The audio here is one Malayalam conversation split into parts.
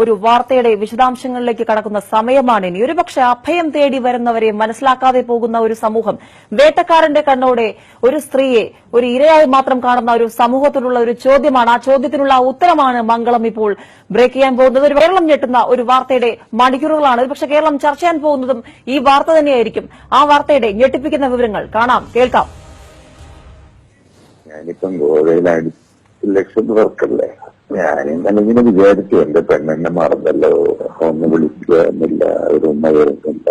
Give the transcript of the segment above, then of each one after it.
ഒരു വാർത്തയുടെ വിശദാംശങ്ങളിലേക്ക് കടക്കുന്ന സമയമാണ് ഇനി. ഒരുപക്ഷെ അഭയം തേടി വരുന്നവരെ മനസ്സിലാക്കാതെ പോകുന്ന ഒരു സമൂഹം, വേട്ടക്കാരന്റെ കണ്ണോടെ ഒരു സ്ത്രീയെ ഒരു ഇരയായി മാത്രം കാണുന്ന ഒരു സമൂഹത്തിലുള്ള ഒരു ചോദ്യമാണ്. ആ ചോദ്യത്തിനുള്ള ഉത്തരമാണ് മംഗളം ഇപ്പോൾ ബ്രേക്ക് ചെയ്യാൻ പോകുന്നത്. ഒരു കേരളം ഞെട്ടുന്ന ഒരു വാർത്തയുടെ മണിക്കൂറുകളാണ്. ഒരുപക്ഷെ കേരളം ചർച്ച ചെയ്യാൻ പോകുന്നതും ഈ വാർത്ത തന്നെയായിരിക്കും. ആ വാർത്തയുടെ ഞെട്ടിപ്പിക്കുന്ന വിവരങ്ങൾ കാണാം, കേൾക്കാം. ഞാനിപ്പം ഗോവയിൽ 5 ലക്ഷം പേർക്കല്ലേ, ഞാനിങ്ങനെ വിചാരിച്ചു എന്റെ പെണ്ണെന്നെ മറന്നല്ലോ, ഒന്ന് വിളിക്കുന്നില്ല, ഒരു ഉമ്മ വരുന്നില്ല,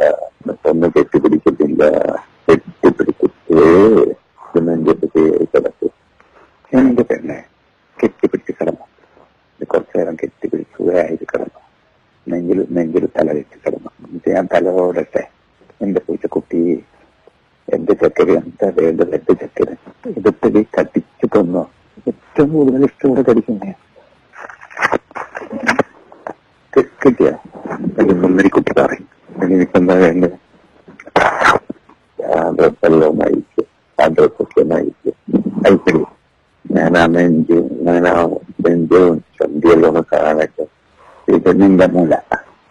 ഒന്ന് കെട്ടിപ്പിടിക്കുന്നില്ല, കെട്ടിപ്പിടിക്കേ നെഞ്ചിട്ട് കയറി കിടക്കും. എന്റെ പെണ്ണെ കെട്ടിപ്പിടിച്ച് കിടന്നു, കുറച്ചു നേരം കെട്ടിപ്പിടിക്കുകയായിട്ട് കിടന്നു, നെഞ്ചിൽ തല വെച്ച് കിടന്നു. ഞാൻ തലയോടട്ടെ, എന്റെ പൂച്ച കുട്ടി, എന്റെ ചക്കര എന്താ വേണ്ടത്, എന്റെ ചക്കര ഇതൊക്കെ കടിച്ചു തന്നോ. ഏറ്റവും കൂടുതൽ ഇഷ്ടത്തോടെ കടിക്കുന്നേ കിട്ടിയ ഒന്നരി കുട്ടി പറയും, എനിക്കെന്താ വേണ്ടത്, ആ ഡ്രസ്സെല്ലാം അയച്ചു, ആ ഡ്രസ്സൊക്കെ അയച്ചു അയക്കടി. ഞാൻ ആ നെഞ്ചും ചന്തിയെല്ലാം ഒന്ന് കാണട്ടെ. ഇത് നിന്റെ മൂല,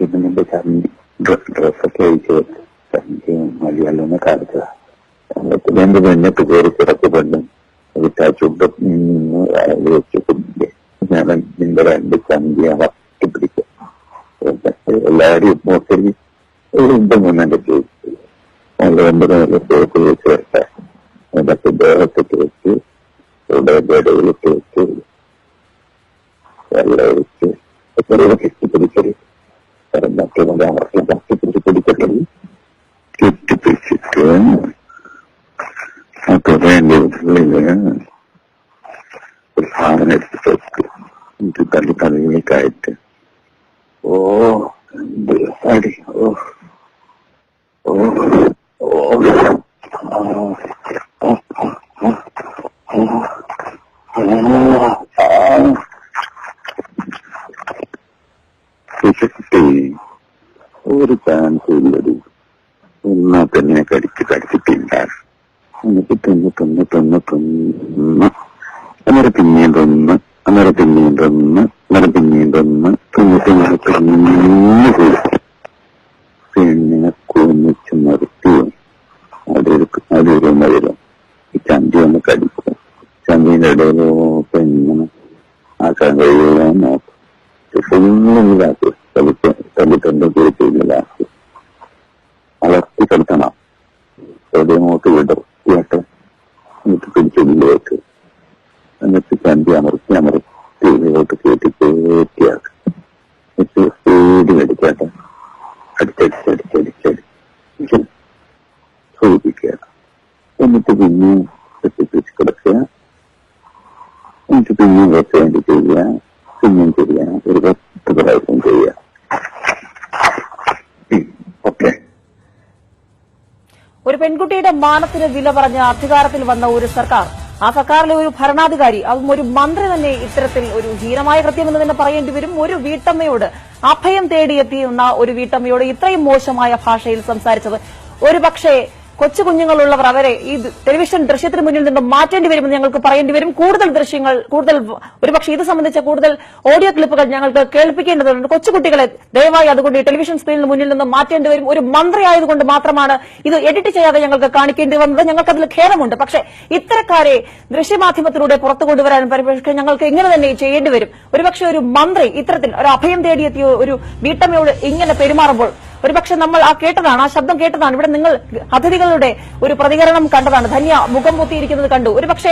ഇത് നിന്റെ ചന്തി, ഡ്രസ്സൊക്കെ അയച്ചു വെച്ച് ചന്തിയും മലയെല്ലാം ഒന്ന് കാണിച്ചതാ. എന്റെ പെണ്ണത്ത് കയറി കിടക്ക് പെണ്ണും ചുണ്ടം നിന്ന് വെച്ച് കുടിക്കുക. ഞാൻ നിന്റെ 2 ചന്തിയെ വട്ടി പിടിക്കും. എല്ലാവരും നോക്കി ഉണ്ടെന്ന് എന്റെ ചോദിച്ചു. നല്ല സോപ്പ് വെച്ച് വരട്ടെ, അതൊക്കെ ദേഹത്തൊക്കെ വെച്ച് ഇടയിലൊക്കെ വെച്ച് വെള്ളം ഒഴിച്ച് കെട്ടിപ്പിടിക്കരുത്. മറ്റുള്ള അവർക്ക് കെട്ടിപ്പിടിച്ച് പിടിക്കരുത്. കെട്ടിപ്പിടിച്ചിട്ട് എന്റെ ഉള്ളില് ഒരു സാധനം എടുത്തിട്ട് വെക്ക്, എനിക്ക് തലയിലേക്കായിട്ട്. ഓ അടി, ഓ ഓ ഓ കുട്ടി ഒരു ചാൻസ് ഇല്ലത്, ഒന്നാ തന്നെ കടിച്ചിട്ടില്ല. എന്നിട്ട് തിന്ന് അന്നേരം പിന്നെയും തിന്ന് പെണ്ണിനെ കൊന്നിച്ച് നിർത്തി അതൊരു മഴയിലും ഈ ചന്തി ഒന്ന് കടിക്കും. ചന്തിന്റെ ഇടയിലോ പെണ്ണിനെ ആക്കാൻ കഴിയുമോ നോക്കും. ഫുള്ളിലാക്കും, തലിത്തന്റെ കുറിച്ചില്ലാക്കും, വളർത്തി കിടത്തണം. എവിടെയോട്ട് വിടും കേട്ട്, എന്നിട്ട് പിടിച്ചുള്ളിലേക്ക്, എന്നിട്ട് ചന്തി അമർത്തി ഇതിലോട്ട് കയറ്റിയാക്കും. എന്നിട്ട് സ്പീഡിൽ അടിക്കാട്ടെ, അടിച്ചടിച്ച് സൂചിപ്പിക്കുക. എന്നിട്ട് പിന്നെയും കെട്ടിപ്പിടിച്ച് കിടക്കുക. എന്നിട്ട് പിന്നെയും കുറച്ച് വേണ്ടി ചെയ്യുക, പിന്നെയും ചെയ്യുക, ഒരു 10 പ്രാവശ്യം ചെയ്യുക. ഓക്കെ. ഒരു പെൺകുട്ടിയുടെ മാനത്തിന് വില പറഞ്ഞ് അധികാരത്തിൽ വന്ന ഒരു സർക്കാർ, ആ സർക്കാരിലെ ഒരു ഭരണാധികാരി, അതും ഒരു മന്ത്രി തന്നെ ഇത്തരത്തിൽ ഒരു ഹീനമായ കൃത്യമെന്ന് തന്നെ പറയേണ്ടി വരും. ഒരു വീട്ടമ്മയോട്, അഭയം തേടിയെത്തിയുന്ന ഒരു വീട്ടമ്മയോട് ഇത്രയും മോശമായ ഭാഷയിൽ സംസാരിച്ചത് ഒരുപക്ഷെ കൊച്ചു കുഞ്ഞുങ്ങളുള്ളവർ അവരെ ഈ ടെലിവിഷൻ ദൃശ്യത്തിന് മുന്നിൽ നിന്ന് മാറ്റേണ്ടി വരുമെന്ന് ഞങ്ങൾക്ക് പറയേണ്ടി വരും. കൂടുതൽ ദൃശ്യങ്ങൾ, ഒരുപക്ഷെ ഇത് സംബന്ധിച്ച കൂടുതൽ ഓഡിയോ ക്ലിപ്പുകൾ ഞങ്ങൾക്ക് കേൾപ്പിക്കേണ്ടതുണ്ട്. കൊച്ചുകുട്ടികളെ ദയവായി അതുകൊണ്ട് ഈ ടെലിവിഷൻ സ്ക്രീനിന് മുന്നിൽ നിന്ന് മാറ്റേണ്ടി വരും. ഒരു മന്ത്രി ആയതുകൊണ്ട് മാത്രമാണ് ഇത് എഡിറ്റ് ചെയ്യാതെ ഞങ്ങൾക്ക് കാണിക്കേണ്ടി വന്നത്. ഞങ്ങൾക്കതിൽ ഖേദമുണ്ട്. പക്ഷേ ഇത്തരക്കാരെ ദൃശ്യമാധ്യമത്തിലൂടെ പുറത്തു കൊണ്ടുവരാൻ പക്ഷേ ഞങ്ങൾക്ക് ഇങ്ങനെ തന്നെ ചെയ്യേണ്ടി വരും. ഒരുപക്ഷെ ഒരു മന്ത്രി ഇത്തരത്തിൽ ഒരു അഭയം തേടിയെത്തിയ ഒരു വീട്ടമ്മയോട് ഇങ്ങനെ പെരുമാറുമ്പോൾ ഒരുപക്ഷെ നമ്മൾ ആ ശബ്ദം കേട്ടതാണ്. ഇവിടെ നിങ്ങൾ അതിഥികളുടെ ഒരു പ്രതികരണം കണ്ടതാണ്. ധന്യ മുഖം പൊത്തിയിരിക്കുന്നത് കണ്ടു. ഒരുപക്ഷെ